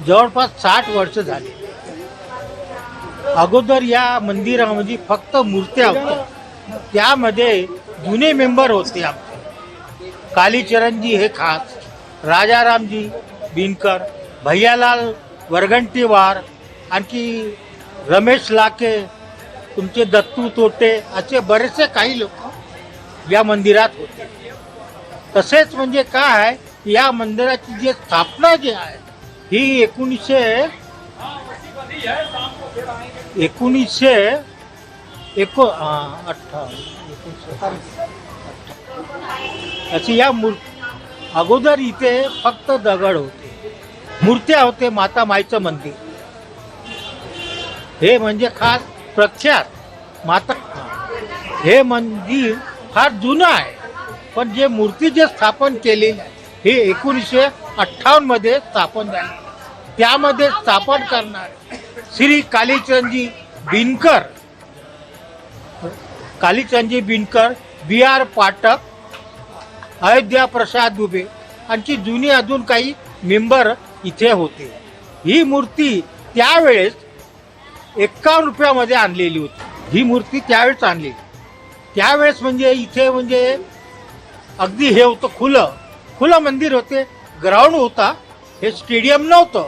जवळपास 60 वर्ष झाले. अगोदर या मंदिरामध्ये फक्त मूर्त्या होत्या. त्यामध्ये जुने मेंबर होते आमचे. कालीचरणजी हे खास, राजारामजी बिनकर, भैयालाल वरगंटीवार, आणखी रमेश लाके, तुमचे दत्तू तोटे, असे बरेचसे काही लोक या मंदिरात होते. तसेच म्हणजे काय आहे, या मंदिराची जी स्थापना जी आहे ही 1928 अशी या अगोदर इथे फक्त दगड होते, मूर्त्या होते. माता माईचं मंदिर हे म्हणजे खास प्रख्यात माता. हे मंदिर फार जुनं आहे, पण जे मूर्ती जे स्थापन केलेली आहे हे 1958 मध्ये स्थापन झाले. त्यामध्ये स्थापन करणारे श्री कालीचरणजी बिनकर, बी आर पाठक, अयोध्या प्रसाद दुबे, आणखी जुनी अजून काही मेंबर इथे होते. ही मूर्ती त्यावेळेस 51 रुपयामध्ये आणलेली होती. ही मूर्ती त्यावेळेस आणली. त्यावेळेस म्हणजे इथे म्हणजे अगदी हे होतं, खुलं मंदिर होते, ग्राउंड होता, हे स्टेडियम नव्हतं.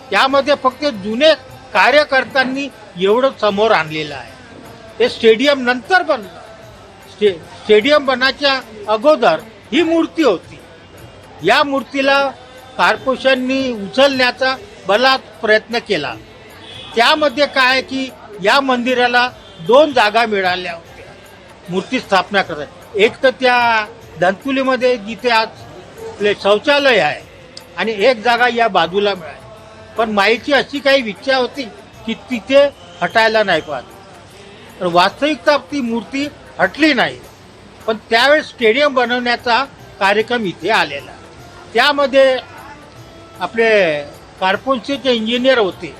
त्यामध्ये फक्त जुने कार्यकर्त्यांनी एवढं समोर आणलेलं आहे. हे स्टेडियम नंतर बनलं. स्टेडियम बनायच्या अगोदर ही मूर्ती होती. या मूर्तीला कॉर्पोरेशननी उचलण्याचा बलात् प्रयत्न केला. त्यामध्ये काय की या मंदिराला 2 जागा मिळाल्या होत्या मूर्ती स्थापना करता. एक तर त्या धनतुलीमध्ये जिथे आज आपले शौचालय आहे, आणि एक जागा या बाजूला मिळाली. पण माईची अशी काही इच्छा होती की तिथे हटायला नाही पाहिजे. तर वास्तविकता ती मूर्ती हटली नाही. पण त्यावेळेस स्टेडियम बनवण्याचा कार्यक्रम इथे आलेला. त्यामध्ये आपले कॉर्पोरेशनचे इंजिनियर होते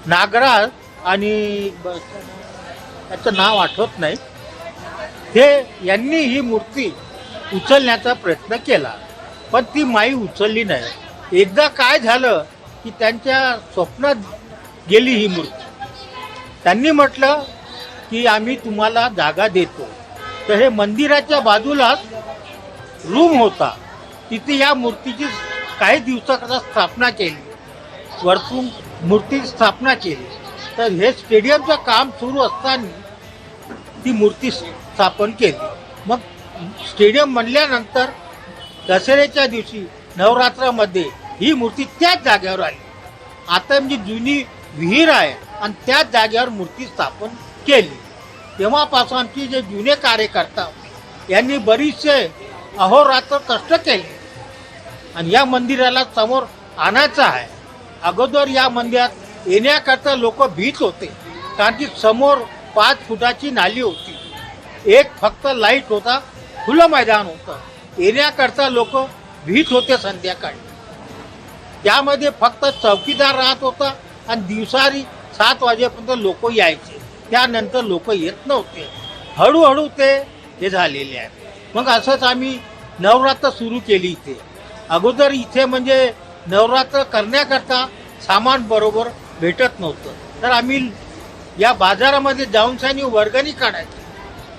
नागराज, आणि त्याचं नाव आठवत नाही, ते यांनी ही मूर्ती उचलण्याचा प्रयत्न केला, पण ती माई उचलली नाही. एकदा काय झालं की त्यांच्या स्वप्नात गेली ही मूर्ती. त्यांनी म्हटलं की आम्ही तुम्हाला जागा देतो. तर हे मंदिराच्या बाजूलाच रूम होता, तिथे या मूर्तीची काही दिवसाकरता स्थापना केली, वरतून मूर्ती स्थापना केली. तर हे स्टेडियमचं काम सुरू असताना ती मूर्ती स्थापन केली. मग स्टेडियम बनल्यानंतर दसऱ्याच्या दिवशी नवरात्रामध्ये ही मूर्ती त्याच जागेवर आली. आता म्हणजे जुनी विहीर आहे आणि त्याच जागेवर मूर्ती स्थापन केली. तेव्हापासून आमचे जे जुने कार्यकर्ता होते यांनी बरीचसे अहोरात्र कष्ट केले आणि या मंदिराला समोर आणायचं आहे. अगोदर या मंदिरात येण्याकरता लोक भीत होते, कारण की समोर 5 फुटाची नाली होती, एक फक्त लाईट होता, खुलं मैदान होतं. येण्याकरता लोक भीत होते संध्याकाळी. त्यामध्ये फक्त चौकीदार राहत होता आणि दिवसारी 7 वाजेपर्यंत लोक यायचे. त्यानंतर लोक येत नव्हते. हळूहळू ते हे झालेले आहे. मग असंच आम्ही नवरात्र सुरू केली इथे. अगोदर इथे म्हणजे नवरात्र करण्याकरता सामान बरोबर भेटत नव्हतं, तर आम्ही या बाजारामध्ये जाऊन सानी वर्गणी काढायची.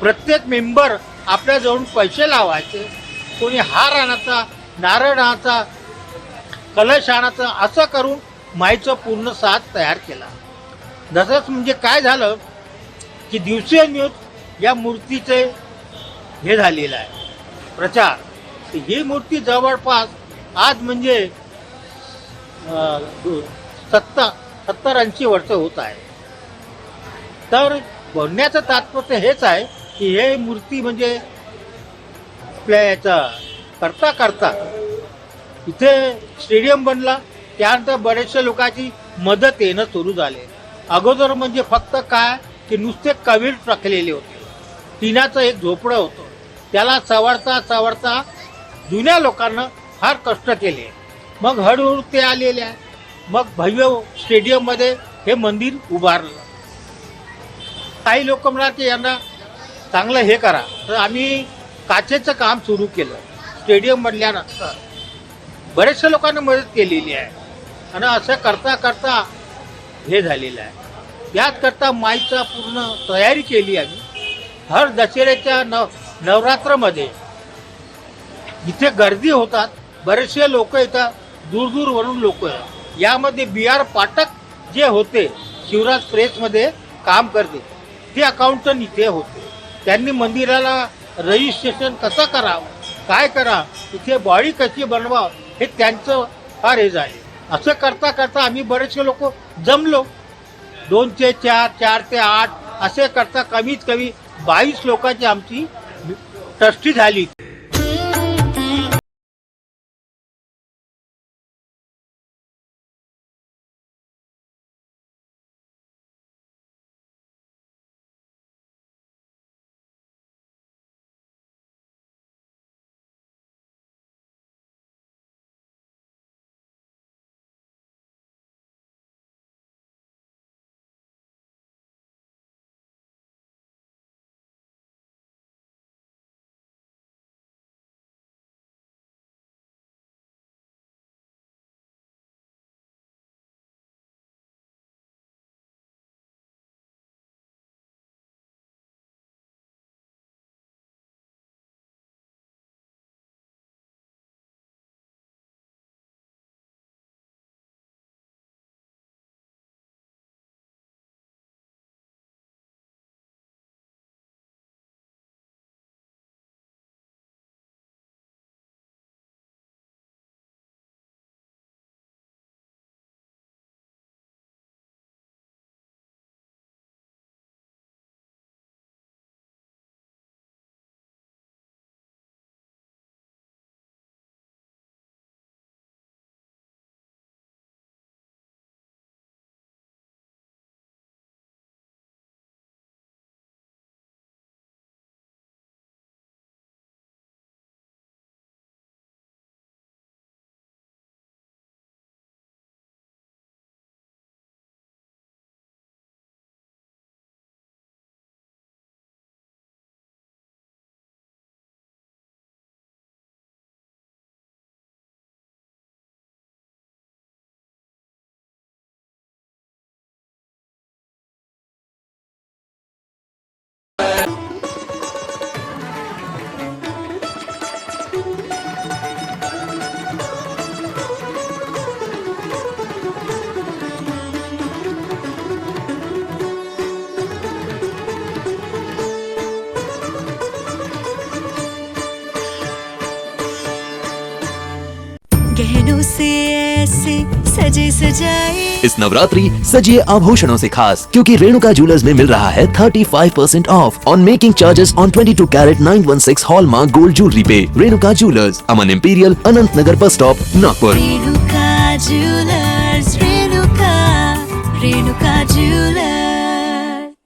प्रत्येक मेंबर आपल्याजवळून पैसे लावायचे. कोणी हार आणायचा, नारळ आणायचा, कलश आणायचा, असं करून माईचं पूर्ण साथ तयार केला. जसंच म्हणजे काय झालं की दिवसेंदिवस या मूर्तीचे हे झालेलं आहे प्रचार. ही मूर्ती जवळपास आज म्हणजे 70-80 वर्ष होत आहे. तर बोलण्याचं तात्पर्य हेच आहे की हे मूर्ती म्हणजे आपल्या याचा करता इथे स्टेडियम बनला. त्यानंतर बरेचशा लोकांची मदत येणं सुरू झाले. अगोदर म्हणजे फक्त काय की नुसते कवीर टाकलेले होते. टिनाचं एक झोपडं होतं, त्याला सवरता जुन्या लोकांना फार कष्ट केले. मग हळूहळू ते आलेले आहे. मग भव्य स्टेडियममध्ये हे मंदिर उभारलं. काही लोक म्हणाले की यांना चांगलं हे करा, तर आम्ही काचेचं काम सुरू केलं. स्टेडियम बनल्यानंतर बरेचशा लोकांना मदत केलेली आहे आणि असं करता करता हे झालेलं आहे. याचकरता माईचा पूर्ण तयारी केली आम्ही. हर दसऱ्याच्या नवरात्रमध्ये इथे गर्दी होतात, बरेचसे लोक येतात, दूरवरून लोक. यामध्ये बी आर पाठक जे होते शिवराज प्रेसमध्ये काम करते, ते अकाउंटंट इथे होते. त्यांनी मंदिराला रजिस्ट्रेशन कसं करावं, काय करा, इथे बॉडी कशी बनवावं, हे त्यांचं फार हे झाले. असं करता करता आम्ही बरेचसे लोक जमलो. 2 ते 4, 4 ते 8 असे करता कमीत कमी 22 लोकांची आमची ट्रस्टी झाली. गहनों से ऐसे सजे सजाए इस नवरात्रि सजिए आभूषणों से खास, क्योंकि रेणुका ज्वेलर्स में मिल रहा है 35% off on making charges on 22 carat 916 hallmark gold jewellery पे. Renuka Jewellers, Aman Imperial, Anant Nagar bus stop, Nagpur. Renuka Jewellers, Renuka jewellers.